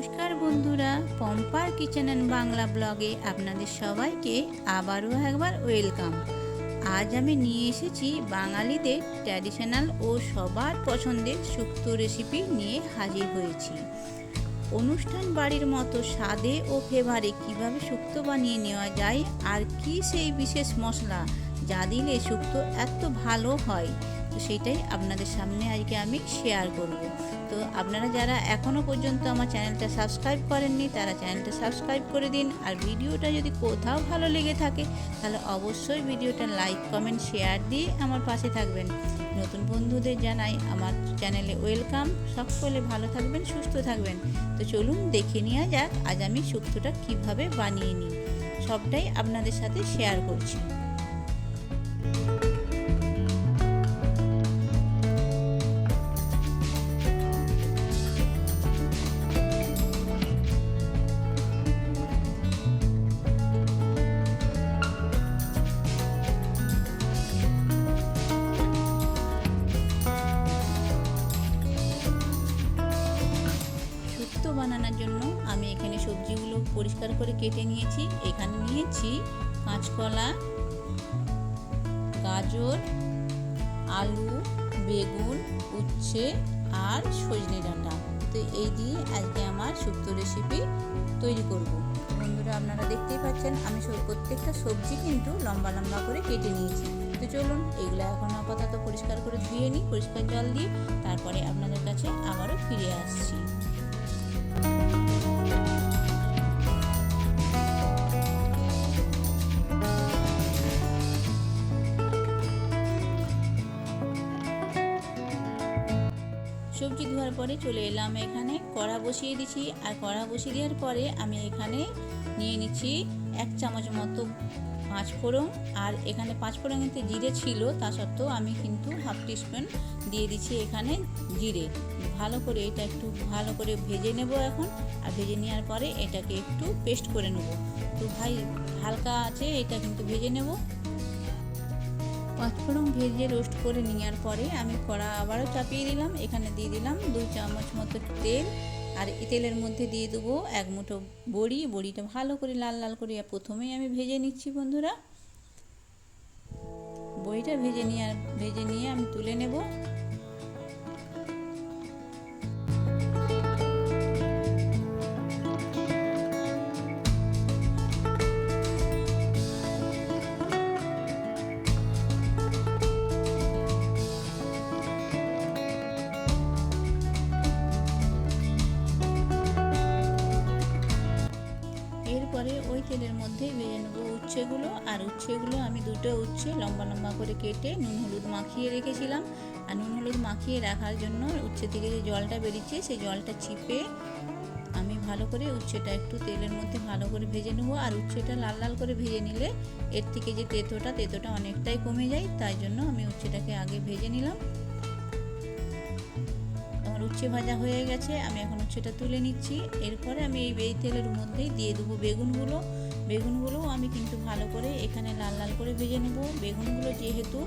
নমস্কার বন্ধুরা, পম্পার kitchen and Bangla ব্লগে আপনাদের সবাইকে আবারও একবার ওয়েলকাম। আজ আমি নিয়ে এসেছি বাঙালিদের ট্র্যাডিশনাল ও সবার পছন্দের শুক্তো রেসিপি নিয়ে হাজির হয়েছি। অনুষ্ঠান বাড়ির মতো স্বাদে ও ফ্লেভারে কীভাবে শুক্তো বানিয়ে নেওয়া যায় আর কি সেই বিশেষ মশলা যা দিলে শুক্তো এত ভালো হয়, তো সেটাই আপনাদের সামনে আজকে আমি শেয়ার করব। তো আপনারা যারা এখনও পর্যন্ত আমার চ্যানেলটা সাবস্ক্রাইব করেননি তারা চ্যানেলটা সাবস্ক্রাইব করে দিন। আর ভিডিওটা যদি কোথাও ভালো লেগে থাকে তাহলে অবশ্যই ভিডিওটা লাইক কমেন্ট শেয়ার দিয়ে আমার পাশে থাকবেন। নতুন বন্ধুদের জানাই আমার চ্যানেলে ওয়েলকাম। সকলে ভালো থাকবেন, সুস্থ থাকবেন। তো চলুন দেখে নেওয়া যাক আজ আমি শুক্তোটা কিভাবে বানিয়ে নিই, সবটাই আপনাদের সাথে শেয়ার করছি। বানানোর জন্য আমি এখানে সবজিগুলো পরিষ্কার করে কেটে নিয়েছি। এখানে নিয়েছি কাঁচকলা, গাজর, আলু, বেগুন, উচ্ছে আর সজনে ডাঁটা। তো এই দিয়ে আজকে আমার শুক্তো রেসিপি তৈরি করব। বন্ধুরা আপনারা দেখতেই পাচ্ছেন আমি প্রত্যেকটা সবজি কিন্তু লম্বা লম্বা করে কেটে নিয়েছি। তো চলুন এগুলো এখন আপাতত পরিষ্কার করে ধুয়ে নিই পরিষ্কার জল দিয়ে, তারপরে আপনাদের কাছে আবারও ফিরে আসছি। সবজি ধোয়ার পরে চলে এলাম এখানে কড়া বসিয়ে দিচ্ছি। আর কড়া বসিয়ে দেওয়ার পরে আমি এখানে নিয়ে নিচ্ছি 1 চামচ মতো পাঁচফোড়ন। আর এখানে পাঁচফোড়নেতে জিরে ছিল, তা সত্ত্বেও আমি কিন্তু হাফ টিস্পুন দিয়ে দিচ্ছি এখানে জিরে। ভালো করে এটা একটু ভালো করে ভেজে নেব এখন। আর ভেজে নেওয়ার পরে এটাকে একটু পেস্ট করে নেব। তো ভাই হালকা আছে এটা কিন্তু ভেজে নেব। পাঁচফোড়ন ভেজে রোস্ট করে নেওয়ার পরে আমি কড়া আবারও চাপিয়ে দিলাম। এখানে দিয়ে দিলাম 2 চামচ মতো তেল। আর এই তেলের মধ্যে দিয়ে দেবো 1 মুঠো বড়ি। বড়িটা ভালো করে লাল লাল করে প্রথমেই আমি ভেজে নিচ্ছি বন্ধুরা। বড়িটা ভেজে নিয়ে আমি তুলে নেব। এরপরে ওই তেলের মধ্যে ভেজে নেব উচ্ছেগুলো। আর উচ্ছেগুলো আমি 2টো উচ্ছে লম্বা লম্বা করে কেটে নুন হলুদ মাখিয়ে রেখেছিলাম। আর নুন হলুদ মাখিয়ে রাখার জন্য উচ্ছে থেকে যে জলটা বেরিয়েছে সেই জলটা চিপে আমি ভালো করে উচ্ছেটা একটু তেলের মধ্যে ভালো করে ভেজে নেব। আর উচ্ছেটা লাল লাল করে ভেজে নিলে এর থেকে যে তেতোটা অনেকটাই কমে যায়, তাই জন্য আমি উচ্ছেটাকে আগে ভেজে নিলাম। আমার উচ্ছে ভাজা হয়ে গেছে, আমি এখন উচ্ছেটা তুলে নিচ্ছি। এরপরে আমি এই তেলের মধ্যেই দিয়ে দেবো বেগুনগুলোও আমি কিন্তু ভালো করে এখানে লাল লাল করে ভেজে নেব। বেগুনগুলো যেহেতু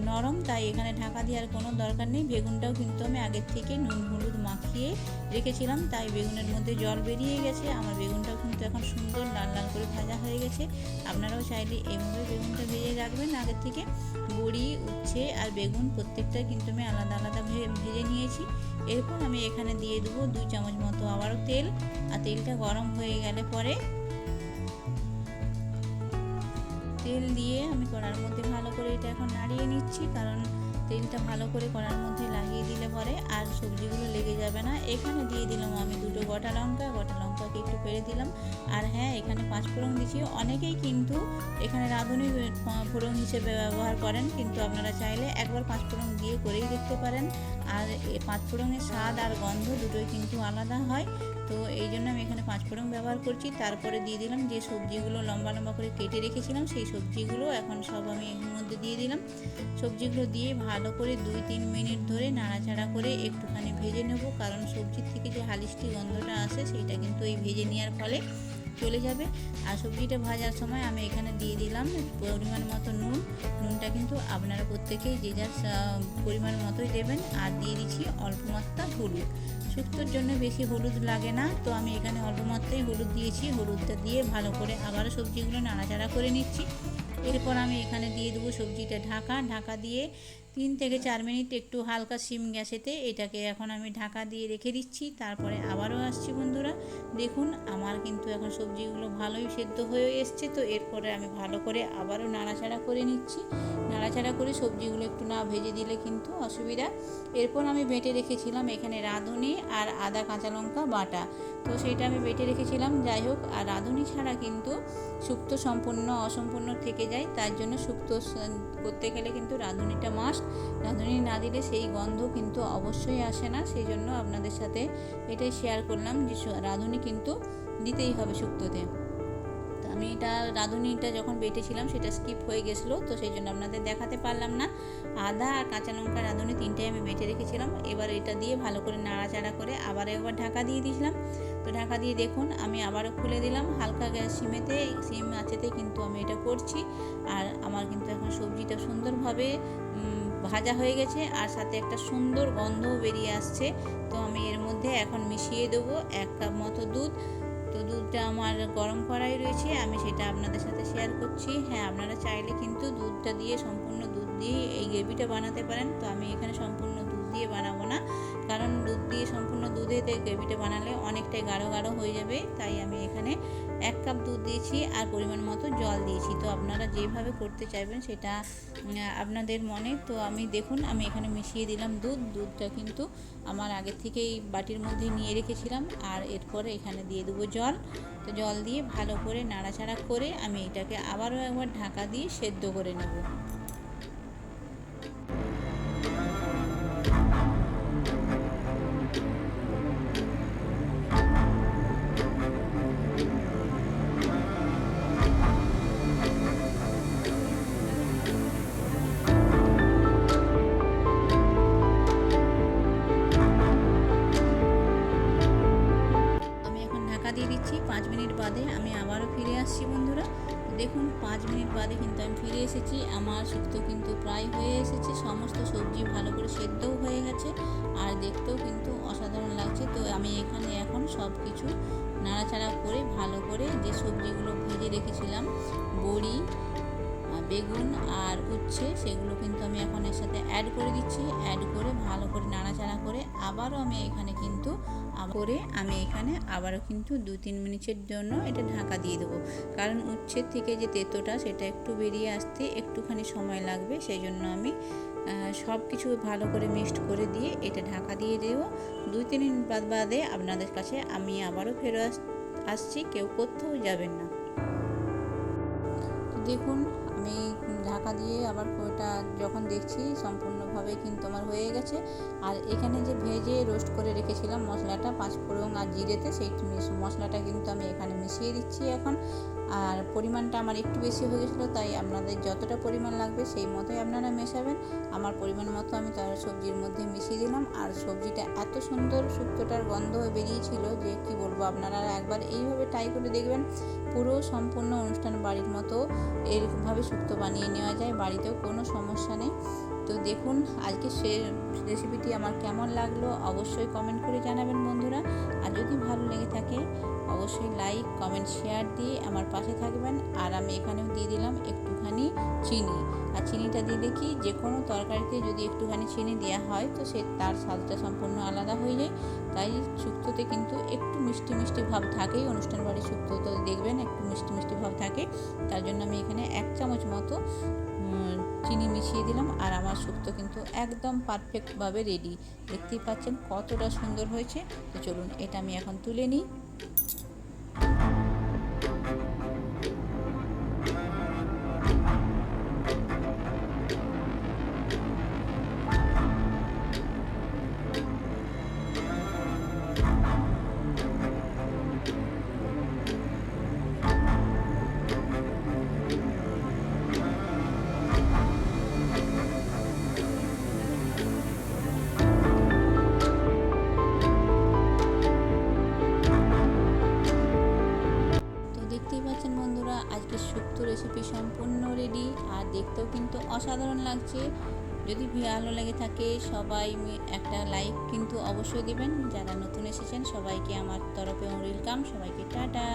নরম তাই এখানে ঢাকা দেওয়ার কোনো দরকার নেই। বেগুনটাও কিন্তু আমি আগের থেকে নুন হলুদ মাখিয়ে রেখেছিলাম, তাই বেগুনের মধ্যে জল বেরিয়ে গেছে। আমার বেগুনটাও কিন্তু এখন সুন্দর লাল লাল করে ভাজা হয়ে গেছে। আপনারাও চাইলে এইভাবে বেগুনটা ভেজে রাখবেন আগের থেকে। বড়ি, উচ্ছে আর বেগুন প্রত্যেকটা কিন্তু আমি আলাদা আলাদা ভেজে নিয়েছি। এরপর আমি এখানে দিয়ে দেবো 2 চামচ মতো আবারও তেল। আর তেলটা গরম হয়ে গেলে পরে তেল দিয়ে আমি কড়ার মধ্যে ভালো করে এটা এখন নাড়িয়ে নিচ্ছি, কারণ তেলটা ভালো করে কড়ার মধ্যে লাগিয়ে দিলে পরে আর সবজিগুলো লেগে যাবে না। এখানে দিয়ে দিলাম আমি 2টো গোটা লঙ্কাকে একটু পেরে দিলাম। আর হ্যাঁ, এখানে পাঁচফোড়ন দিচ্ছি। অনেকেই কিন্তু এখানে রাঁধুনি ফোড়ন হিসেবে ব্যবহার করেন, কিন্তু আপনারা চাইলে একবার পাঁচফোড়ন দিয়ে করেই দেখতে পারেন। আর পাঁচফোড়নের স্বাদ আর গন্ধ দুটোই কিন্তু আলাদা হয়, তো এই জন্য আমি এখানে পাঁচফোড়ন ব্যবহার করছি। তারপরে দিয়ে দিলাম যে সবজিগুলো লম্বা লম্বা করে কেটে রেখেছিলাম, সেই সবজিগুলো এখন সব আমি এর মধ্যে দিয়ে দিলাম। সবজিগুলো দিয়ে ভালো করে 2-3 মিনিট ধরে নাড়াচাড়া করে একটুখানি ভেজে নেব, কারণ সবজির থেকে যে হালিশটি গন্ধটা আসে সেইটা কিন্তু এই ভেজে নেওয়ার ফলে চলে যাবে। আর সবজিটা ভাজার সময় আমি এখানে দিয়ে দিলাম পরিমাণ মতো নুনটা কিন্তু আপনারা প্রত্যেকেই যে যার পরিমাণ মতোই দেবেন। আর দিয়ে দিচ্ছি অল্প মাত্রা হলুদ, শুক্তোর জন্য বেশি হলুদ লাগে না, তো আমি এখানে অল্প মাত্রায় হলুদ দিয়েছি। হলুদটা দিয়ে ভালো করে আবারও সবজিগুলো নাড়াচাড়া করে নিচ্ছি। এরপর আমি এখানে দিয়ে দেবো সবজিটা ঢাকা দিয়ে 3 থেকে 4 মিনিট একটু হালকা সিম গ্যাসেতে এটাকে এখন আমি ঢাকা দিয়ে রেখে দিচ্ছি। তারপরে আবারও আসছি বন্ধুরা। দেখুন আমার কিন্তু এখন সবজিগুলো ভালোই সেদ্ধ হয়ে এসছে। তো এরপরে আমি ভালো করে আবারও নাড়াচাড়া করে নিচ্ছি। নাড়াচাড়া করে সবজিগুলো একটু না ভেজে দিলে কিন্তু অসুবিধা। এরপর আমি বেটে রেখেছিলাম এখানে রাঁধুনি আর আদা কাঁচা লঙ্কা বাটা, তো সেইটা আমি বেটে রেখেছিলাম। যাই হোক, আর রাঁধুনি ছাড়া কিন্তু শুক্তো সম্পূর্ণ অসম্পূর্ণ থেকে যায়, তার জন্য শুক্তো করতে গেলে কিন্তু রাঁধুনিটা মাস্ট। রাঁধুনি না দিলে সেই গন্ধ কিন্তু অবশ্যই আসে না, সেই জন্য আপনাদের সাথে এটাই শেয়ার করলাম যে রাঁধুনি কিন্তু দিতেই হবে শুক্তোতে। তো আমি এটা রাঁধুনিটা যখন বেটেছিলাম সেটা স্কিপ হয়ে গেছিলো, তো সেই জন্য আপনাদের দেখাতে পারলাম না। আদা আর কাঁচা লঙ্কা রাঁধুনি তিনটাই আমি বেটে রেখেছিলাম। এবার এটা দিয়ে ভালো করে নাড়াচাড়া করে আবার একবার ঢাকা দিয়ে দিয়েছিলাম। তো ঢাকা দিয়ে দেখুন আমি আবারও খুলে দিলাম, হালকা গ্যাস সিম আঁচেতে কিন্তু আমি এটা করছি। আর আমার কিন্তু এখন সবজিটা সুন্দরভাবে ভাজা হয়ে গেছে, আর সাথে একটা সুন্দর গন্ধও বেরিয়ে আসছে। তো আমি এর মধ্যে এখন মিশিয়ে দেবো 1 কাপ মতো দুধ। তো দুধটা আমার গরম করাই রয়েছে, আমি সেটা আপনাদের সাথে শেয়ার করছি। হ্যাঁ, আপনারা চাইলে কিন্তু দুধটা দিয়ে সম্পূর্ণ দুধ দিয়ে এই গ্রেভিটা বানাতে পারেন। তো আমি এখানে সম্পূর্ণ দুধ দিয়ে বানাবো না, কারণ দুধ দিয়ে সম্পূর্ণ দুধেতে গ্রেভিটা বানালে অনেকটাই গাঢ় হয়ে যাবে। তাই আমি এখানে 1 কাপ দুধ দিয়েছি আর পরিমাণ মতো জল দিয়েছি। তো আপনারা যেভাবে করতে চাইবেন সেটা আপনাদের মনে। তো আমি দেখুন আমি এখানে মিশিয়ে দিলাম দুধটা কিন্তু আমার আগে থেকেই বাটির মধ্যে নিয়ে রেখেছিলাম। আর এরপরে এখানে দিয়ে দেবো জল। তো জল দিয়ে ভালো করে নাড়াচাড়া করে আমি এটাকে আবারও একবার ঢাকা দিয়ে সেদ্ধ করে নেব। দিয়ে দিচ্ছি। 5 মিনিট বাদে আমি আবারও ফিরে আসছি বন্ধুরা। দেখুন 5 মিনিট বাদে কিন্তু আমি ফিরে এসেছি। আমার শুক্তো কিন্তু প্রায় হয়ে এসেছে, সমস্ত সবজি ভালো করে সেদ্ধও হয়ে গেছে আর দেখতেও কিন্তু অসাধারণ লাগছে। তো আমি এখানে এখন সব কিছু নাড়াচাড়া করে ভালো করে যে সবজিগুলো ভেজে রেখেছিলাম, বড়ি, বেগুন আর উচ্ছে, সেগুলো কিন্তু আমি এখন এর সাথে অ্যাড করে দিচ্ছি। অ্যাড করে ভালো করে নাড়াচাড়া করে আবারও আমি এখানে কিন্তু আবারও কিন্তু 2-3 মিনিটের জন্য এটা ঢাকা দিয়ে দেবো, কারণ উচ্ছের থেকে যে তেঁতোটা সেটা একটু বেরিয়ে আসতে একটুখানি সময় লাগবে। সেই জন্য আমি সব কিছু ভালো করে মিক্সড করে দিয়ে এটা ঢাকা দিয়ে দেবো। 2-3 মিনিট বাদে আপনাদের কাছে আমি আবারও ফেরত আসছি, কেউ কোথাও যাবেন না। দেখুন আমি ঢাকা দিয়ে আবার ওটা যখন দেখছি সম্পূর্ণভাবে কিন্তু আমার হয়ে গেছে। আর এখানে যে ভেজে রোস্ট করে রেখেছিলাম মশলাটা, 5 ফোড়ন আর জিরেতে, সেই মশলাটা কিন্তু আমি এখানে মিশিয়ে দিচ্ছি এখন। আর পরিমাণটা আমার একটু বেশি হয়ে গেছিলো, তাই আপনাদের যতটা পরিমাণ লাগবে সেই মতোই আপনারা মেশাবেন। আমার পরিমাণ মতো আমি তার সবজির মধ্যে মিশিয়ে দিলাম। আর সবজিটা এত সুন্দর শুক্তোটার গন্ধ বেরিয়েছিল যে কি বলবো, আপনারা একবার এইভাবে ট্রাই করে দেখবেন। পুরো সম্পূর্ণ অনুষ্ঠান বাড়ির মতো এরকমভাবে শুক্তো বানিয়ে নেওয়া যায়, বাড়িতেও কোনো সমস্যা নেই। তো দেখুন আজকে সে রেসিপিটি আমার কেমন লাগলো অবশ্যই কমেন্ট করে জানাবেন বন্ধুরা। আর যদি ভালো লেগে থাকে অবশ্যই লাইক, কমেন্ট, শেয়ার দিয়ে আমার পাশে থাকবেন। আর আমি এখানেও দিয়ে দিলাম একটুখানি চিনি। আর চিনিটা দিলে কি, যে কোনো তরকারিতে যদি একটুখানি চিনি দেওয়া হয় তো তার স্বাদটা সম্পূর্ণ আলাদা হয়ে যায়। তাই শুক্তোতে কিন্তু একটু মিষ্টি ভাব থাকেই, অনুষ্ঠান বাড়ির শুক্তো তো দেখবেন একটু মিষ্টি ভাব থাকে। তার জন্য আমি এখানে 1 চামচ মতো চিনি মিশিয়ে দিলাম। আর আমার শুক্তো কিন্তু একদম পারফেক্টভাবে রেডি। দেখতেই পাচ্ছেন কতটা সুন্দর হয়েছে। তো চলুন এটা আমি এখন তুলে নিই। দেখতেও কিন্তু অসাধারণ লাগছে। যদি ভালো লেগে থাকে সবাই একটা লাইক কিন্তু অবশ্যই দিবেন। যারা নতুন এসেছেন সবাইকে আমার তরফে ওয়েলকাম, সবাইকে টাটা।